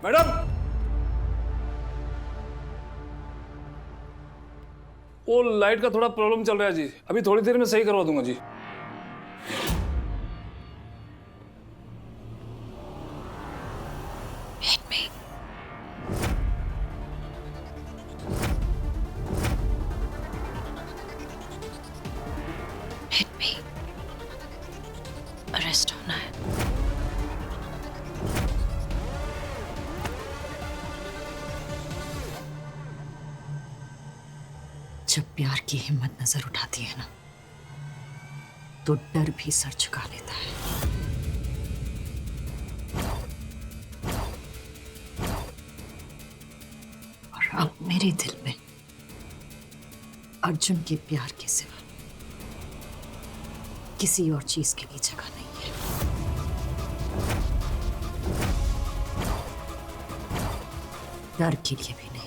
Madam, वो light का थोड़ा प्रॉब्लम चल रहा है जी, अभी थोड़ी देर में सही करवा दूंगा जी। अरेस्ट होना है। जब प्यार की हिम्मत नजर उठाती है ना, तो डर भी सर झुका लेता है। और अब मेरे दिल में अर्जुन के प्यार के सिवा किसी और चीज के लिए जगह नहीं है। डर के लिए भी नहीं।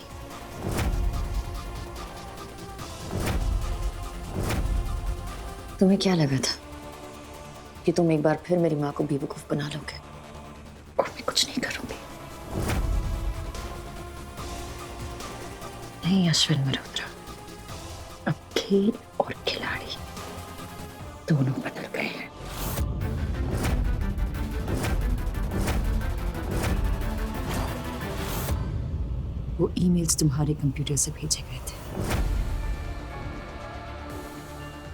तुम्हें क्या लगा था कि तुम एक बार फिर मेरी माँ को बेवकूफ बना लोगे और मैं कुछ नहीं करूंगी? नहीं अश्विन मल्होत्रा, अब खेल और खिलाड़ी दोनों बदल गए हैं। वो ईमेल्स तुम्हारे कंप्यूटर से भेजे गए थे,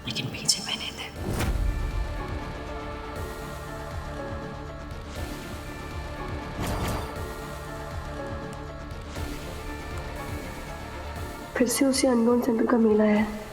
लेकिन भेजे मैंने थे। फिर से उसी अननोन सेंटर का मेला है।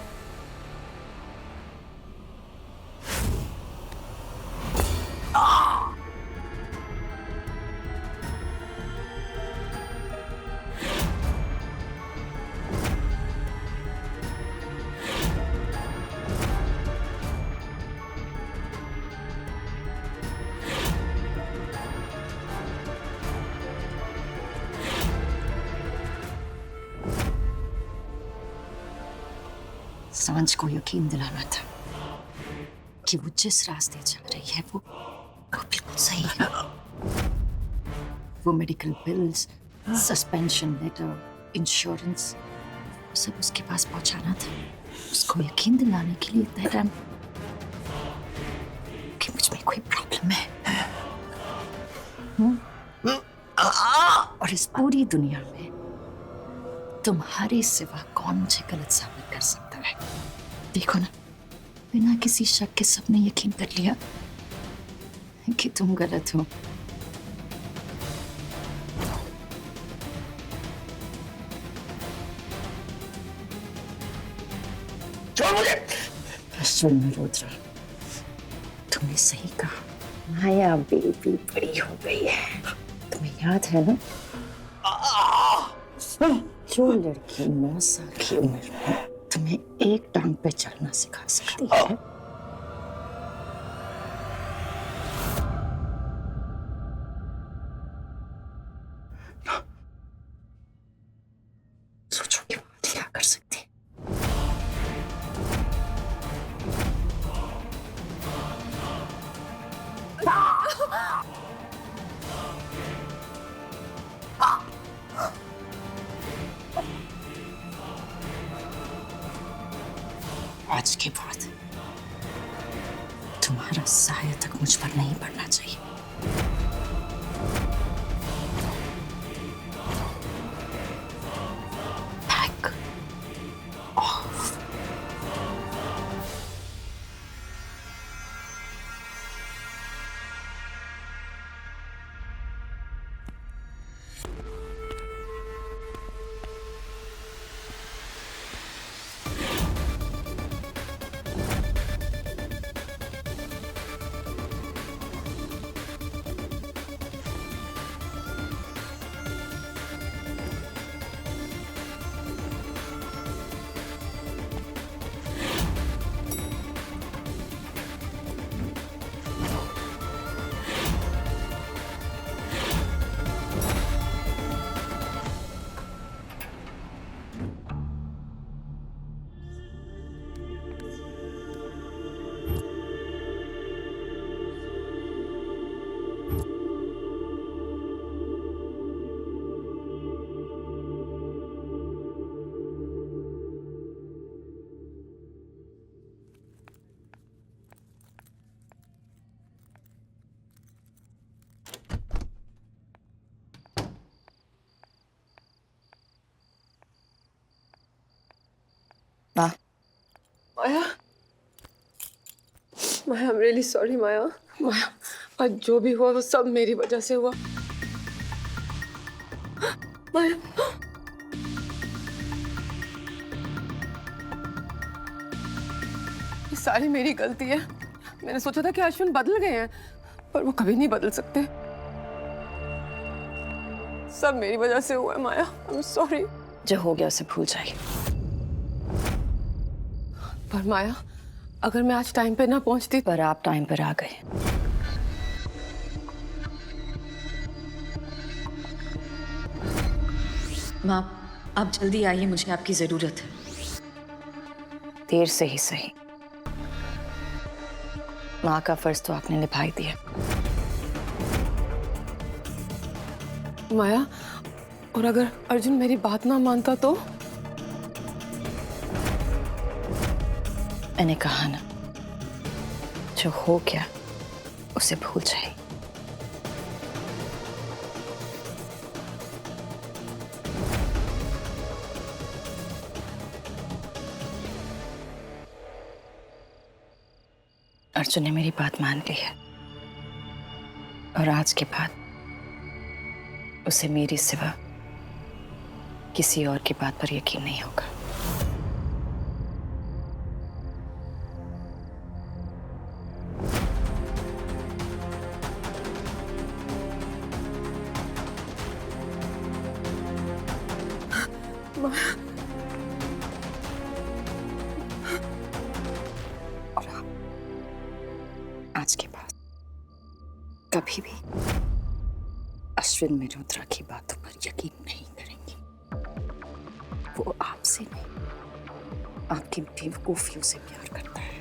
सांझ को यकीन दिलाना था कि वो जिस रास्ते जा रही है वो बिल्कुल सही है। वो medical bills, suspension letter, insurance, वो सब उसके पास पहुंचाना था। उसको यकीन दिलाने के लिए तय टाइम कि मुझ में कोई प्रॉब्लम है। और इस पूरी दुनिया में तुम्हारे सिवा कौन मुझे गलत साबित कर सकता है? देखो ना, बिना किसी शक के सबने यकीन कर लिया कि तुम गलत हो। छोड़ मुझे। अश्विन मल्होत्रा, तुमने सही कहा, माया बेबी बड़ी हो गई है। तुम्हें याद है ना, जो लड़की 9 साल की उम्र में तुम्हें एक टांग पे चलना सिखा सकती है, सोचो कि वो क्या कर सकती है। आज के बाद तुम्हारा साया तक मुझ पर नहीं पड़ना चाहिए। Back off. I'm really sorry, माया। माया, आज जो भी हुआ वो सब मेरी वजह से हुआ। माया, ये सारी मेरी गलती है। मैंने सोचा था कि अश्विन बदल गए हैं, पर वो कभी नहीं बदल सकते। सब मेरी वजह से हुआ है माया। I'm sorry। जो हो गया उसे भूल जाइए। पर माया, अगर मैं आज टाइम पे ना पहुंचती पर आप टाइम पर आ गए। माँ, आप जल्दी आइए, मुझे आपकी जरूरत है। देर से ही सही, माँ का फर्ज तो आपने निभाई दिया। माया, और अगर अर्जुन मेरी बात ना मानता तो? मैंने कहा ना, जो हो गया उसे भूल जाइए। अर्जुन ने मेरी बात मान ली है और आज के बाद उसे मेरी सिवा किसी और की बात पर यकीन नहीं होगा। और आप आज के बाद कभी भी अश्विन मल्होत्रा की बातों पर यकीन नहीं करेंगी। वो आपसे नहीं, आपकी बेवकूफियों से प्यार करता है।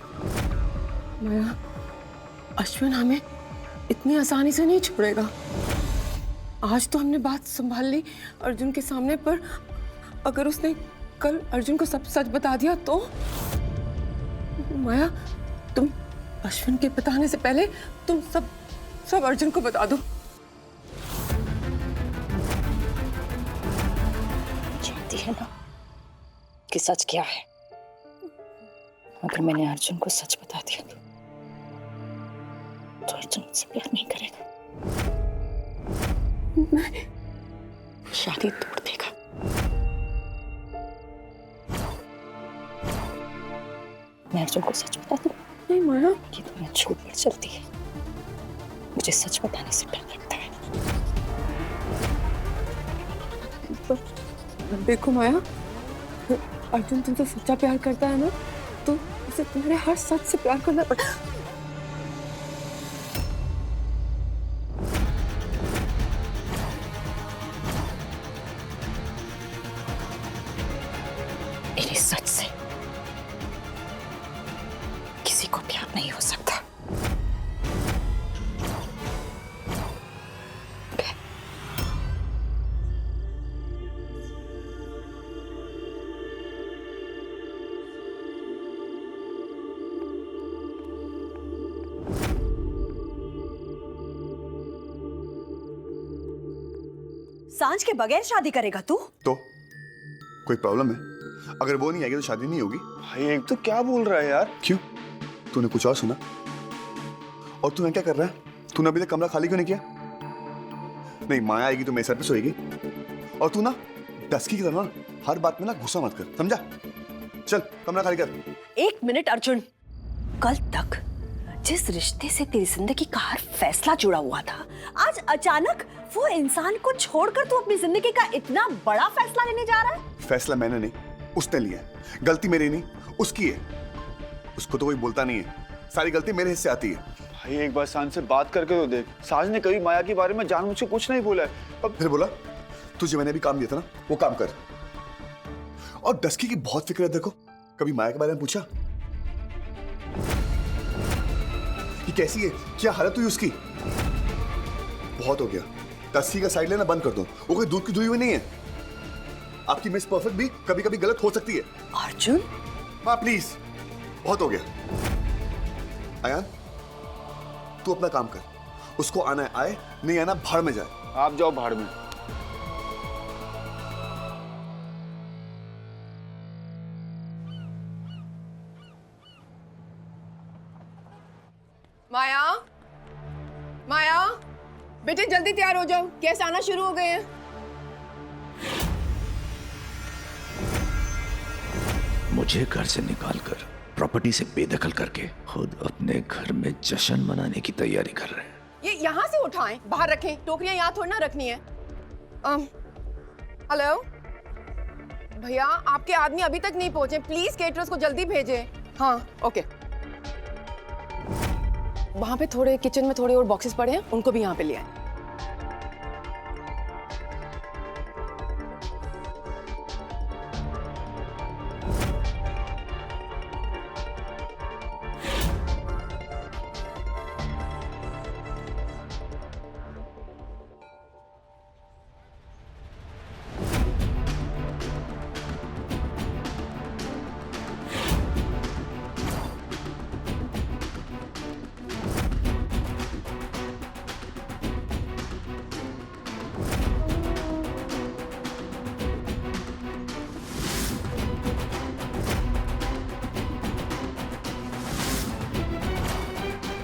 माया, अश्विन हमें इतनी आसानी से नहीं छोड़ेगा। आज तो हमने बात संभाल ली अर्जुन के सामने, पर अगर उसने कल अर्जुन को सब सच बता दिया तो? माया, तुम अश्विन के बताने से पहले तुम सब अर्जुन को बता दो। जानती है ना कि सच क्या है। अगर मैंने अर्जुन को सच बता दिया तो अर्जुन मुझसे प्यार नहीं करेगा। नहीं। शादी तोड़ देगा। मैं अर्जुन को सच बता दूं नहीं माया, कि तुम्हें झूठ पर चलती है। मुझे सच बताने से डर लगता है। देखो माया, अर्जुन तुमसे सच्चा प्यार करता है ना, तो उसे तुम्हारे हर सच से प्यार करना पड़ेगा। मेरे सच से किसी को प्यार नहीं हो सकता। Okay? सांझ के बगैर शादी करेगा तू? तो कोई प्रॉब्लम है? अगर वो नहीं आएगी तो शादी नहीं होगी। भाई एक तो क्या बोल रहा है यार? क्यों? तूने कुछ और सुना? और तू यहाँ क्या कर रहा है? तूने अभी तक कमरा खाली क्यों नहीं किया? नहीं, माया आएगी तो मेरे सर पे सोएगी। और तू ना डस्की की तरह हर बात में ना गुस्सा मत कर, समझा? चल कमरा खाली कर। एक मिनट अर्जुन, कल तक जिस रिश्ते से तेरी जिंदगी का हर फैसला जुड़ा हुआ था, आज अचानक वो इंसान को छोड़कर तू अपनी जिंदगी का इतना बड़ा फैसला लेने जा रहा है? फैसला मैंने नहीं, उसने लिया है। गलती मेरी नहीं, उसकी है। उसको तो कोई बोलता नहीं है, सारी गलती मेरे हिस्से आती है। भाई एक बार सांझ से बात करके तो देख। सांझ ने कभी माया के बारे में जानबूझ के कुछ नहीं बोला है। अब फिर बोला, तुझे मैंने भी काम दिया था ना, वो काम कर। और डस्की की बहुत फिक्र है, देखो कभी माया के बारे में पूछा कि कैसी है, क्या हालत हुई उसकी? बहुत हो गया, डस्की का साइड लेना बंद कर दो। वो कोई दूध की धुई हुई नहीं है। आपकी मिस परफेक्ट भी कभी कभी गलत हो सकती है। अर्जुन, माँ प्लीज, बहुत हो गया। आयान, तू अपना काम कर। उसको आना है आए, नहीं आना भाड़ में जाए। आप जाओ भाड़ में। माया, माया, बेटे जल्दी तैयार हो जाओ, गेस्ट आना शुरू हो गए हैं। मुझे घर से निकालकर प्रॉपर्टी से बेदखल करके खुद अपने घर में जश्न मनाने की तैयारी कर रहे हैं। ये यहाँ से उठाएं, बाहर रखें, टोकरियां यहाँ थोड़ी ना रखनी है। हेलो भैया, आपके आदमी अभी तक नहीं पहुंचे, प्लीज केटरर्स को जल्दी भेजें। हाँ ओके। वहां पे थोड़े किचन में थोड़े और बॉक्सेस पड़े हैं, उनको भी यहाँ पे ले आए।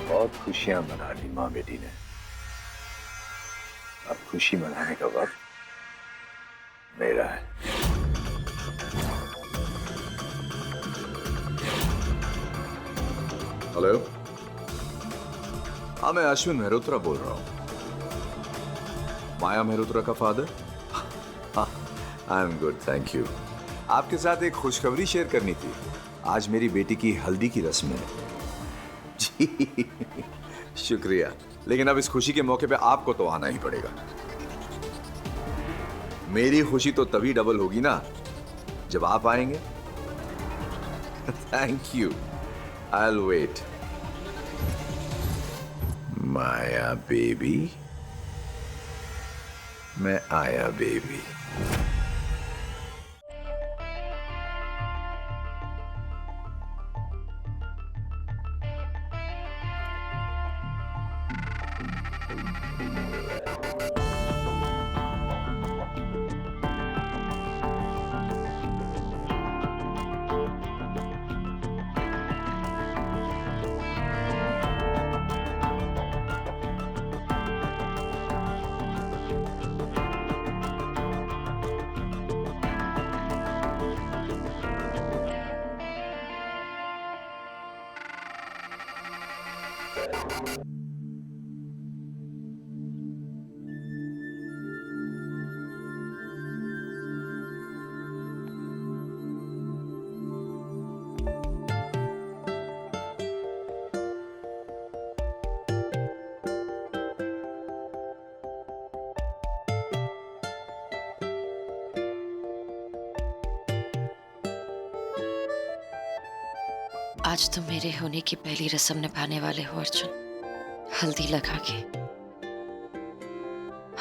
बहुत खुशियां मना ली माँ बेटी ने, अब खुशी मनाने का वक्त मेरा है। हेलो, हाँ मैं अश्विन मेहरोत्रा बोल रहा हूँ, माया मेहरोत्रा का father. I am good, thank you. आपके साथ एक खुशखबरी शेयर करनी थी। आज मेरी बेटी की हल्दी की रस्म है। जी शुक्रिया, लेकिन अब इस खुशी के मौके पे आपको तो आना ही पड़ेगा। मेरी खुशी तो तभी डबल होगी ना जब आप आएंगे। Thank you, I will wait. Maya baby, मैं आया बेबी। आज तो मेरे होने की पहली रस्म निभाने वाले हो अर्जुन। हल्दी लगा के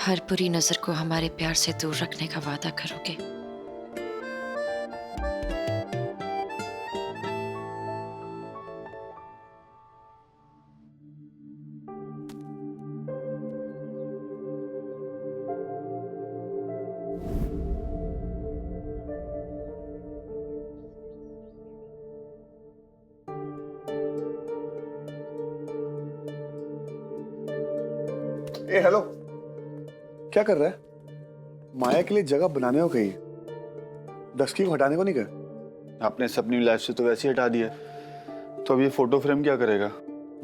हर बुरी नजर को हमारे प्यार से दूर रखने का वादा करोगे। ए हेलो, क्या कर रहा है? माया के लिए जगह बनाने को कही, डस्की को हटाने को नहीं कहा। आपने इसे अपनी लाइफ से तो वैसे ही हटा दिया, तो अब ये फोटो फ्रेम क्या करेगा?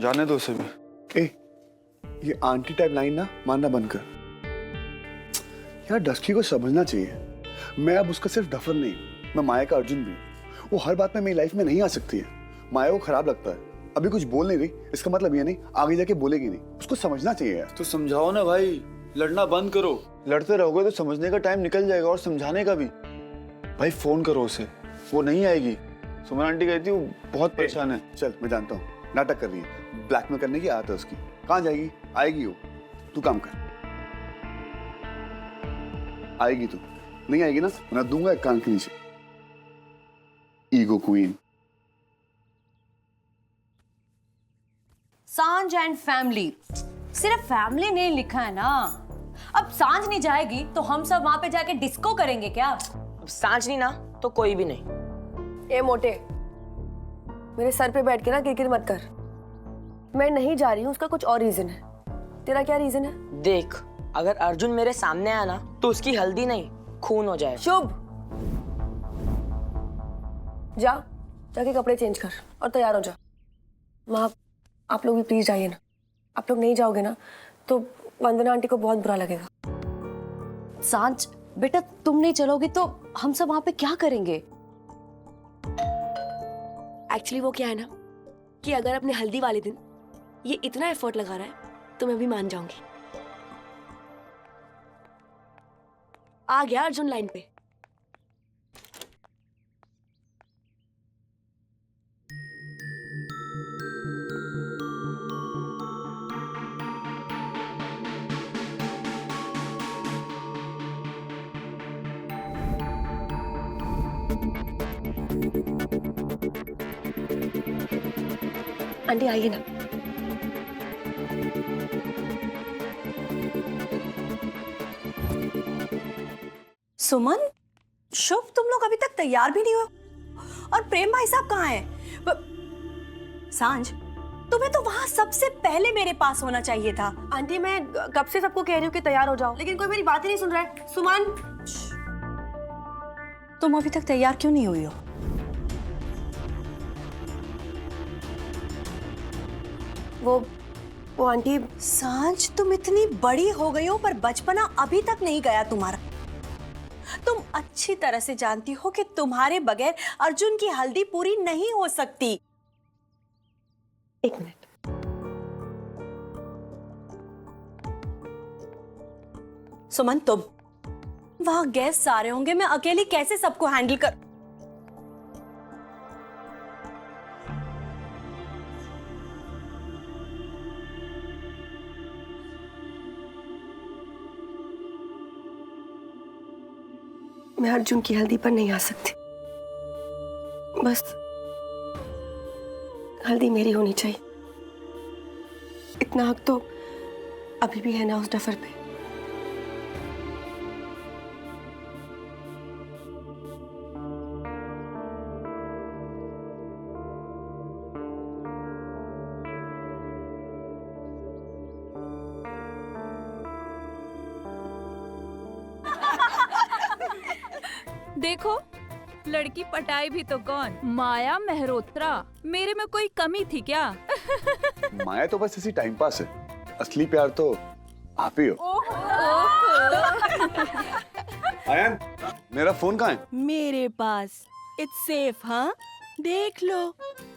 जाने दो उसे भी। ए, ये आंटी टाइप लाइन ना मानना बंद कर यार। डस्की को समझना चाहिए, मैं अब उसका सिर्फ डफर नहीं, मैं माया का अर्जुन भी। वो हर बात में मेरी लाइफ में नहीं आ सकती है। माया को खराब लगता है, अभी कुछ बोल नहीं रही, इसका मतलब ये नहीं आगे जाके बोलेगी नहीं। उसको समझना चाहिए यार। तो समझाओ ना भाई, लड़ना बंद करो। लड़ते रहोगे तो समझने का टाइम निकल जाएगा और समझाने का भी। भाई फोन करो उसे, वो नहीं आएगी। सुमन आंटी कहती वो बहुत परेशान है। चल मैं जानता हूँ नाटक कर रही है, ब्लैकमेल करने की आदत है उसकी। कहाँ जाएगी? आएगी वो, तू काम कर। आएगी तू, नहीं आएगी ना मैं दूंगा एक कान के नीचे। Ego queen. सांझ एंड फैमिली, सिर्फ फैमिली नहीं लिखा है ना। अब सांझ नहीं जाएगी तो हम सब वहां पे जाके डिस्को करेंगे क्या? अब सांझ नहीं ना तो कोई भी नहीं। ए मोटे, मेरे सर पे बैठ के ना किरकिर मत कर। मैं नहीं जा रही हूँ, उसका कुछ और रीजन है। तेरा क्या रीजन है? देख, अगर अर्जुन मेरे सामने आया ना तो उसकी हल्दी नहीं खून हो जाए। शुभ, जा जाके कपड़े चेंज कर और तैयार हो जा। माँ, आप लोग भी प्लीज जाइए ना। आप लोग नहीं जाओगे ना तो वंदना आंटी को बहुत बुरा लगेगा। सांच बेटा, तुम नहीं चलोगे तो हम सब वहां पे क्या करेंगे? एक्चुअली वो क्या है ना कि अगर अपने हल्दी वाले दिन ये इतना एफर्ट लगा रहा है तो मैं भी मान जाऊंगी। आ गया अर्जुन लाइन पे। आंटी आइए ना। सुमन, शुभ, तुम लोग अभी तक तैयार भी नहीं हो और प्रेम भाई साहब कहाँ हैं? सांझ, तुम्हें तो वहां सबसे पहले मेरे पास होना चाहिए था। आंटी मैं कब से सबको कह रही हूँ कि तैयार हो जाओ, लेकिन कोई मेरी बात ही नहीं सुन रहा है। सुमन, तुम अभी तक तैयार क्यों नहीं हुई हो? वो आंटी। सांझ, तुम इतनी बड़ी हो गई हो पर बचपना अभी तक नहीं गया तुम्हारा। तुम अच्छी तरह से जानती हो कि तुम्हारे बगैर अर्जुन की हल्दी पूरी नहीं हो सकती। एक मिनट। सुमन, तुम वहां गेस्ट आ रहे होंगे, मैं अकेली कैसे सबको हैंडल कर। मैं अर्जुन की हल्दी पर नहीं आ सकती। बस हल्दी मेरी होनी चाहिए। इतना हक तो अभी भी है ना उस डफर पे। देखो, लड़की पटाई भी तो कौन, माया मेहरोत्रा। मेरे में कोई कमी थी क्या? माया तो बस इसी टाइम पास है, असली प्यार तो आप ही हो। आयन, मेरा फोन कहाँ है? मेरे पास। It's safe. हाँ, देख लो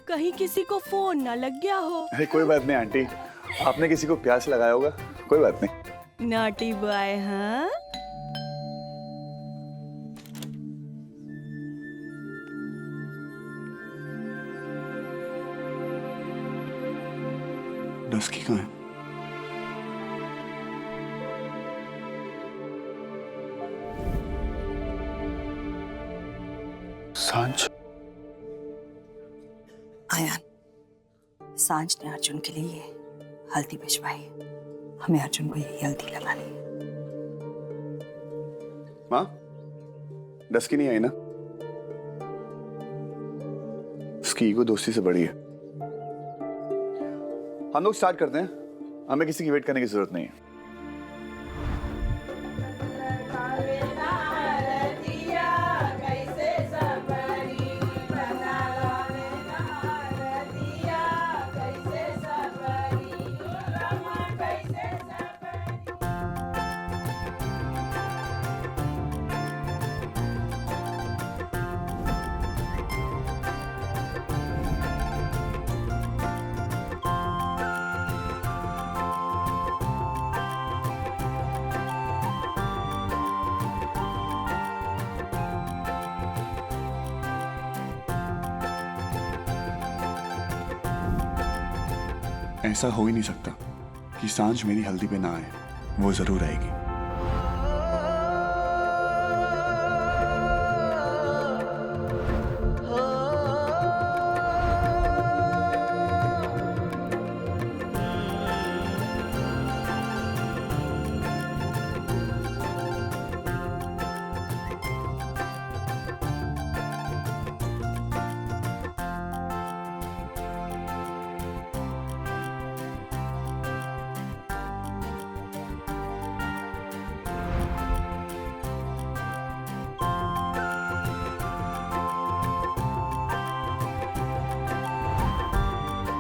कहीं किसी को फोन ना लग गया हो। अरे कोई बात नहीं आंटी, आपने किसी को प्यास लगाया होगा, कोई बात नहीं। Naughty boy. हाँ, डस्की कहाँ है? सांझ। आयान, सांझ ने अर्जुन के लिए हल्दी भिजवाई। हमें अर्जुन को यही हल्दी लगानी है। माँ, डस्की नहीं आई ना? उसकी ईगो दोस्ती से बड़ी है। हम लोग स्टार्ट करते हैं, हमें किसी की वेट करने की जरूरत नहीं है। ऐसा हो ही नहीं सकता कि सांझ मेरी हल्दी पे ना आए। वो जरूर आएगी।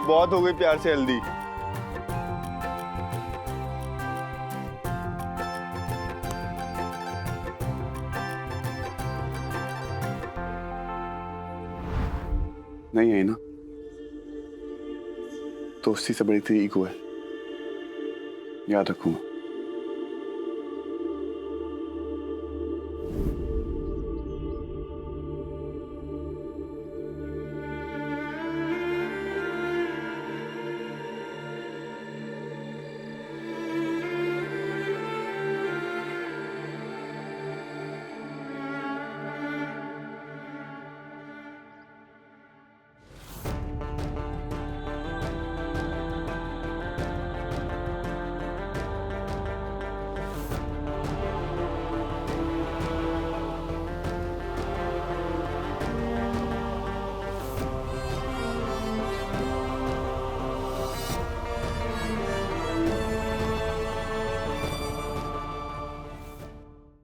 बहुत हो गई प्यार से हल्दी। नहीं है ना, दोस्ती से बड़ी थी ईगो है, याद रखूंगा।